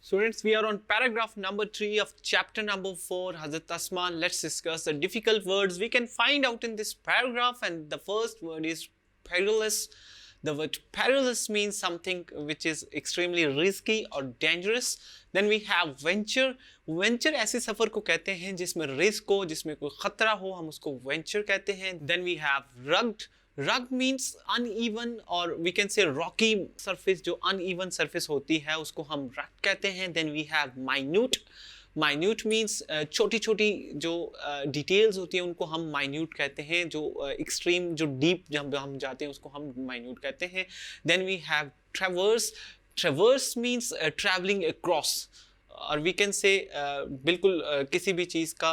Students, we are on paragraph number 3 of chapter number 4, Hazrat Asma. Let's discuss the difficult words we can find out in this paragraph. And the first word is perilous. The word perilous means something which is extremely risky or dangerous. Then we have venture. Venture ऐसे सफ़र को कहते हैं जिसमें risk हो, जिसमें कोई ख़तरा हो, हम उसको venture कहते हैं. Then we have rugged. Rugged means uneven or we can say rocky surface. जो uneven surface होती है उसको हम rugged कहते हैं. Then we have minute. Minute means छोटी छोटी जो details होती हैं उनको हम minute कहते हैं. जो extreme जो deep जब हम जाते हैं उसको हम minute कहते हैं. Then we have traverse. Traverse means traveling across. और वी कैन से बिल्कुल किसी भी चीज़ का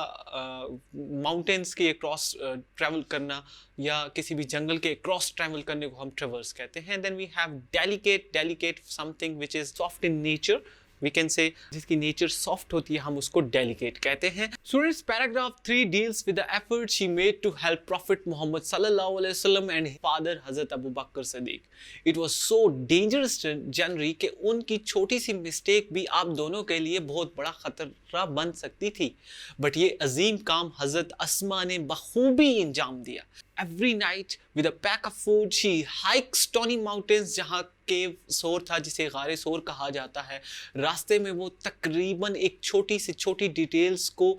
माउंटेन्स के अक्रॉस ट्रैवल करना या किसी भी जंगल के अक्रॉस ट्रैवल करने को हम ट्रैवर्स कहते हैं. Then we have delicate something which is soft in nature. We can say जिसकी नेचर सॉफ्ट होती है हम उसको डेलिकेट कहते हैं. Students, paragraph 3 deals with the effort she made to help prophet Muhammad सल्लल्लाहु अलैहि वसल्लम एंड फादर हजरत Abu Bakr Siddiq. It was so dangerous जनरी कि उनकी छोटी सी मिस्टेक भी आप दोनों के लिए बहुत बड़ा खतरा बन सकती थी. बट ये अजीम काम हजरत अस्मा ने बखूबी अंजाम दिया. Every night with a pack of food she hikes stony mountains. जहाँ केव सोर था जिसे गारे सोर कहा जाता है. रास्ते में वो तकरीबन एक छोटी से छोटी डिटेल्स को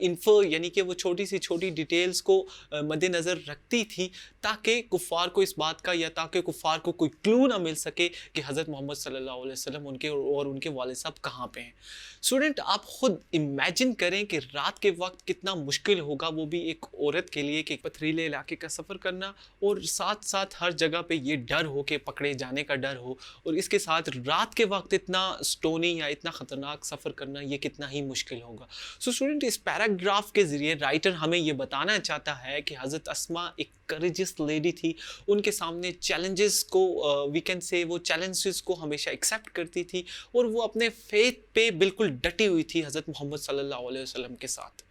इन्फर यानी कि वो छोटी से छोटी डिटेल्स को मद्देनज़र रखती थी ताकि कुफ़ार को इस बात का या ताकि कुफ़ार को कोई क्लू ना मिल सके कि हज़रत मोहम्मद सल्लल्लाहु अलैहि वसल्लम उनके और उनके वालिद साहब कहाँ पे हैं. स्टूडेंट, आप खुद इमेजिन करें कि रात के वक्त कितना मुश्किल होगा, वो भी एक औरत के लिए कि पथरीले इलाके का सफ़र करना और साथ साथ हर जगह पे ये डर हो कि पकड़े जाने का डर हो और इसके साथ रात के वक्त इतना स्टोनी या इतना ख़तरनाक सफ़र करना ये कितना ही मुश्किल होगा. सो स्टूडेंट, इस पैराग्राफ के ज़रिए राइटर हमें ये बताना चाहता है कि हज़रत अस्मा एक करेजियस लेडी थी. उनके सामने चैलेंजेस को वी कैन से वो चैलेंजेस को हमेशा एक्सेप्ट करती थी और वो अपने फेथ पे बिल्कुल डटी हुई थी हज़रत मोहम्मद सल्लल्लाहु अलैहि वसल्लम के साथ.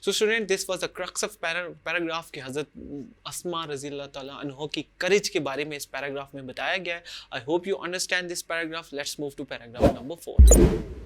So student, this was the crux of paragraph कि हज़रत अस्मा रज़ी अल्लाह ताला अन्हो की करेज के बारे में इस पैराग्राफ में बताया गया है. I hope you understand this paragraph. Let's move to paragraph number 4.